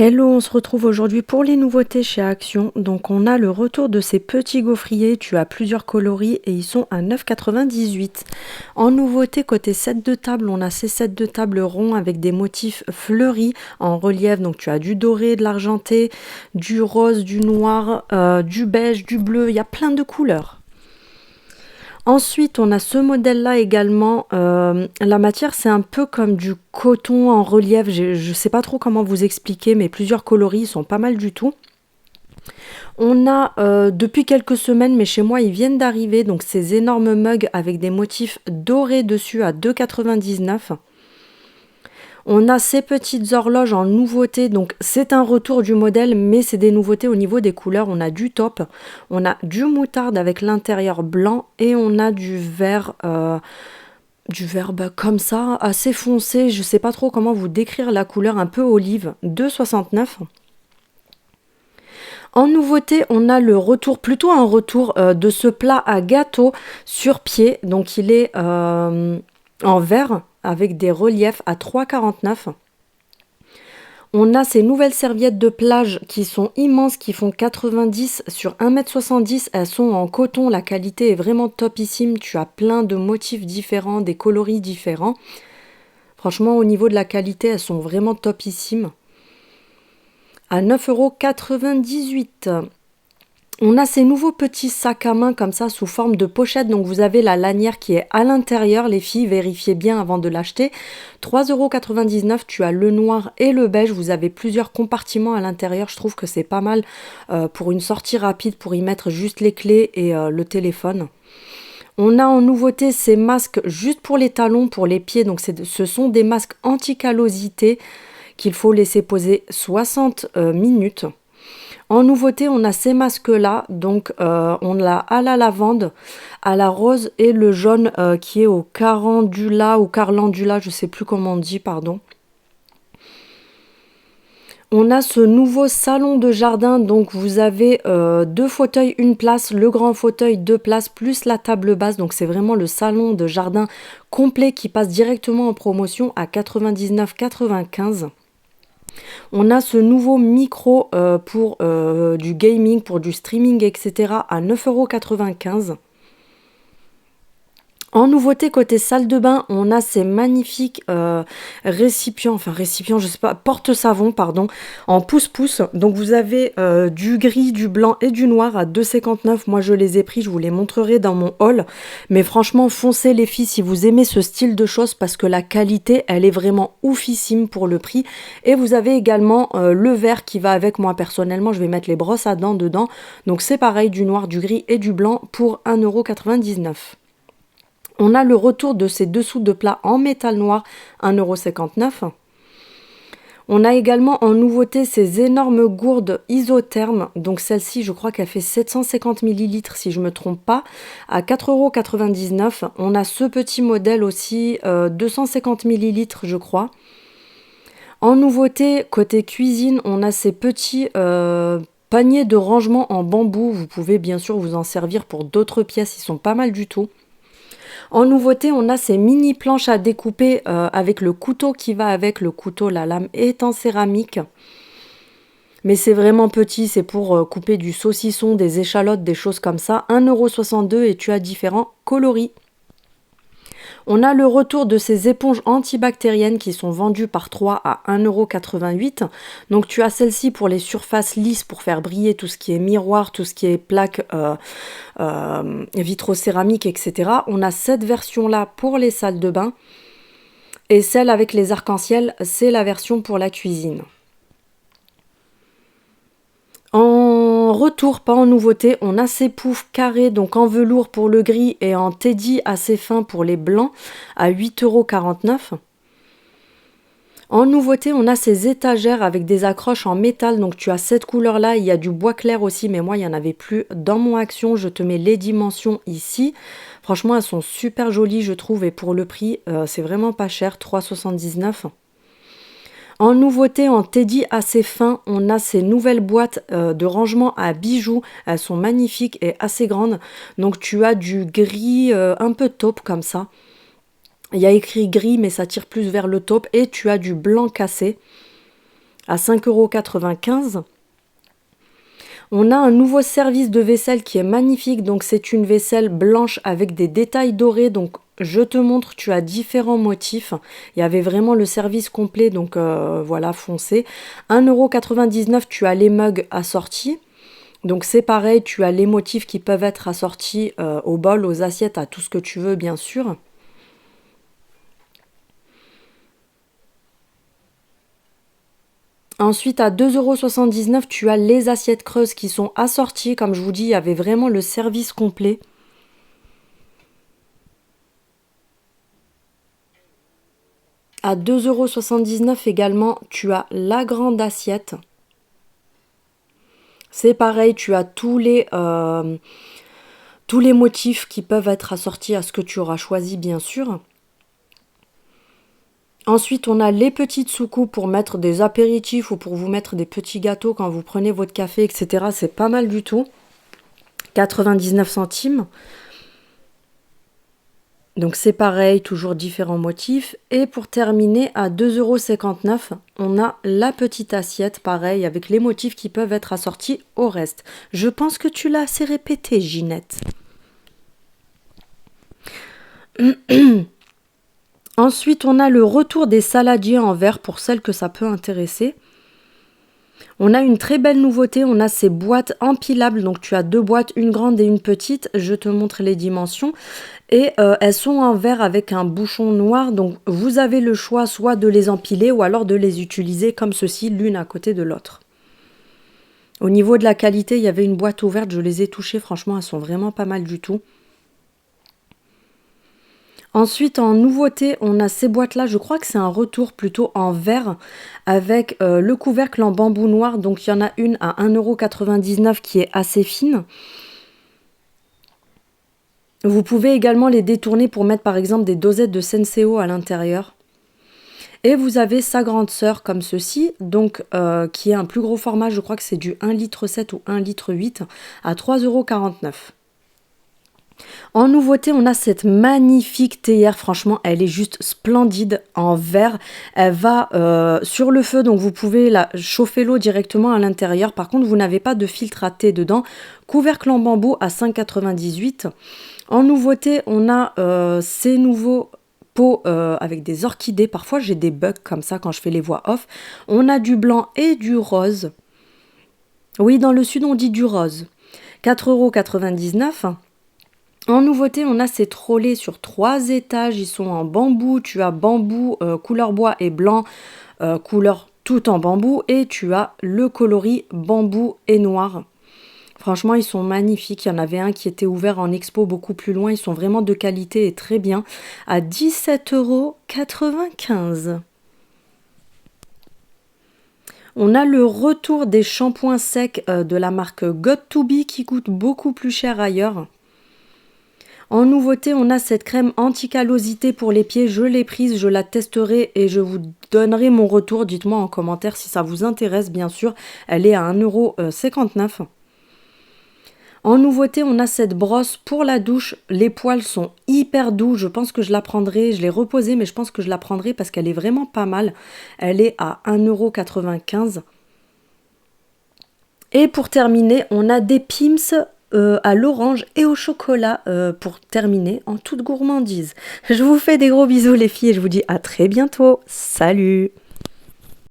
Hello, on se retrouve aujourd'hui pour les nouveautés chez Action. Donc on a le retour de ces petits gaufriers, tu as plusieurs coloris et ils sont à 9,98. En nouveauté côté set de table, on a ces sets de table ronds avec des motifs fleuris en relief. Donc tu as du doré, de l'argenté, du rose, du noir, du beige, du bleu, il y a plein de couleurs. Ensuite, on a ce modèle-là également. La matière, c'est un peu comme du coton en relief. Je ne sais pas trop comment vous expliquer, mais plusieurs coloris, ils sont pas mal du tout. On a depuis quelques semaines, mais chez moi, ils viennent d'arriver. Donc, ces énormes mugs avec des motifs dorés dessus à 2,99. On a ces petites horloges en nouveauté, donc c'est un retour du modèle, mais c'est des nouveautés au niveau des couleurs. On a du taupe, on a du moutarde avec l'intérieur blanc et on a du vert, comme ça, assez foncé. Je sais pas trop comment vous décrire la couleur, un peu olive, 2,69. En nouveauté, on a le retour, plutôt un retour de ce plat à gâteau sur pied. Donc il est en verre avec des reliefs à 3,49. On a ces nouvelles serviettes de plage qui sont immenses, qui font 90 sur 1,70 m. Elles sont en coton, la qualité est vraiment topissime. Tu as plein de motifs différents, des coloris différents. Franchement, au niveau de la qualité, elles sont vraiment topissimes. À 9,98 €. On a ces nouveaux petits sacs à main comme ça sous forme de pochette. Donc vous avez la lanière qui est à l'intérieur. Les filles, vérifiez bien avant de l'acheter. 3,99 €. Tu as le noir et le beige. Vous avez plusieurs compartiments à l'intérieur. Je trouve que c'est pas mal pour une sortie rapide, pour y mettre juste les clés et le téléphone. On a en nouveauté ces masques juste pour les talons, pour les pieds. Donc ce sont des masques anti-callosité qu'il faut laisser poser 60 minutes. En nouveauté, on a ces masques-là, donc on l'a à la lavande, à la rose et le jaune qui est au carandula ou carlandula, je ne sais plus comment on dit, pardon. On a ce nouveau salon de jardin, donc vous avez 2 fauteuils, une place, le grand fauteuil, 2 places, plus la table basse. Donc c'est vraiment le salon de jardin complet qui passe directement en promotion à 99,95. On a ce nouveau micro pour du gaming, pour du streaming, etc. à 9,95 €. En nouveauté, côté salle de bain, on a ces magnifiques récipients, je sais pas, porte-savon, pardon, en pouce-pouce. Donc vous avez du gris, du blanc et du noir à 2,59 €. Moi, je les ai pris, je vous les montrerai dans mon haul. Mais franchement, foncez les filles si vous aimez ce style de choses parce que la qualité, elle est vraiment oufissime pour le prix. Et vous avez également le vert qui va avec. Moi, personnellement, je vais mettre les brosses à dents dedans. Donc c'est pareil, du noir, du gris et du blanc pour 1,99 €. On a le retour de ces dessous de plat en métal noir, 1,59 €. On a également en nouveauté ces énormes gourdes isothermes. Donc celle-ci, je crois qu'elle fait 750 ml si je ne me trompe pas, à 4,99 €. On a ce petit modèle aussi, 250 ml je crois. En nouveauté, côté cuisine, on a ces petits paniers de rangement en bambou. Vous pouvez bien sûr vous en servir pour d'autres pièces, ils sont pas mal du tout. En nouveauté, on a ces mini planches à découper avec le couteau qui va avec. Le couteau, la lame est en céramique. Mais c'est vraiment petit, c'est pour couper du saucisson, des échalotes, des choses comme ça. 1,62 € et tu as différents coloris. On a le retour de ces éponges antibactériennes qui sont vendues par 3 à 1,88 €. Donc tu as celle-ci pour les surfaces lisses pour faire briller tout ce qui est miroir, tout ce qui est plaques vitrocéramiques, etc. On a cette version-là pour les salles de bain. Et celle avec les arcs-en-ciel, c'est la version pour la cuisine. En retour, pas en nouveauté, on a ces poufs carrés, donc en velours pour le gris et en teddy assez fin pour les blancs à 8,49 €. En nouveauté, on a ces étagères avec des accroches en métal, donc tu as cette couleur-là, il y a du bois clair aussi, mais moi il n'y en avait plus dans mon Action, je te mets les dimensions ici. Franchement, elles sont super jolies, je trouve, et pour le prix, c'est vraiment pas cher, 3,79 €. En nouveauté, en teddy assez fin, on a ces nouvelles boîtes de rangement à bijoux. Elles sont magnifiques et assez grandes. Donc tu as du gris un peu taupe comme ça. Il y a écrit gris mais ça tire plus vers le taupe. Et tu as du blanc cassé. à 5,95 €. On a un nouveau service de vaisselle qui est magnifique. Donc, c'est une vaisselle blanche avec des détails dorés. Donc, je te montre, tu as différents motifs. Il y avait vraiment le service complet. Donc, voilà, foncé. 1,99 €, tu as les mugs assortis. Donc, c'est pareil, tu as les motifs qui peuvent être assortis au bol, aux assiettes, à tout ce que tu veux, bien sûr. Ensuite, à 2,79 €, tu as les assiettes creuses qui sont assorties. Comme je vous dis, il y avait vraiment le service complet. À 2,79 € également, tu as la grande assiette. C'est pareil, tu as tous les motifs qui peuvent être assortis à ce que tu auras choisi, bien sûr. Ensuite, on a les petites soucoupes pour mettre des apéritifs ou pour vous mettre des petits gâteaux quand vous prenez votre café, etc. C'est pas mal du tout. 99 centimes. Donc c'est pareil, toujours différents motifs. Et pour terminer, à 2,59 €, on a la petite assiette, pareil, avec les motifs qui peuvent être assortis au reste. Je pense que tu l'as assez répété, Ginette. Ensuite, on a le retour des saladiers en verre pour celles que ça peut intéresser. On a une très belle nouveauté, on a ces boîtes empilables, donc tu as deux boîtes, une grande et une petite, je te montre les dimensions, et elles sont en verre avec un bouchon noir, donc vous avez le choix soit de les empiler ou alors de les utiliser comme ceci, l'une à côté de l'autre. Au niveau de la qualité, il y avait une boîte ouverte, je les ai touchées, franchement elles sont vraiment pas mal du tout. Ensuite, en nouveauté, on a ces boîtes-là, je crois que c'est un retour plutôt en verre avec le couvercle en bambou noir. Donc, il y en a une à 1,99 € qui est assez fine. Vous pouvez également les détourner pour mettre par exemple des dosettes de Senseo à l'intérieur. Et vous avez sa grande sœur comme ceci, donc qui est un plus gros format, je crois que c'est du 1,7 litre ou 1,8 litre à 3,49 €. En nouveauté, on a cette magnifique théière. Franchement, elle est juste splendide en verre. Elle va sur le feu, donc vous pouvez la chauffer l'eau directement à l'intérieur. Par contre, vous n'avez pas de filtre à thé dedans. Couvercle en bambou à 5,98 €. En nouveauté, on a ces nouveaux pots avec des orchidées. Parfois, j'ai des bugs comme ça quand je fais les voix off. On a du blanc et du rose. Oui, dans le sud, on dit du rose. 4,99 €. En nouveauté, on a ces trolleys sur 3 étages. Ils sont en bambou. Tu as bambou couleur bois et blanc couleur tout en bambou. Et tu as le coloris bambou et noir. Franchement, ils sont magnifiques. Il y en avait un qui était ouvert en expo beaucoup plus loin. Ils sont vraiment de qualité et très bien. À 17,95 €. On a le retour des shampoings secs de la marque Got2b qui coûte beaucoup plus cher ailleurs. En nouveauté, on a cette crème anti-callosité pour les pieds. Je l'ai prise, je la testerai et je vous donnerai mon retour. Dites-moi en commentaire si ça vous intéresse, bien sûr. Elle est à 1,59 €. En nouveauté, on a cette brosse pour la douche. Les poils sont hyper doux. Je pense que je la prendrai. Je l'ai reposée, mais je pense que je la prendrai parce qu'elle est vraiment pas mal. Elle est à 1,95 €. Et pour terminer, on a des Pim's à l'orange et au chocolat pour terminer en toute gourmandise. Je vous fais des gros bisous les filles et je vous dis à très bientôt. Salut!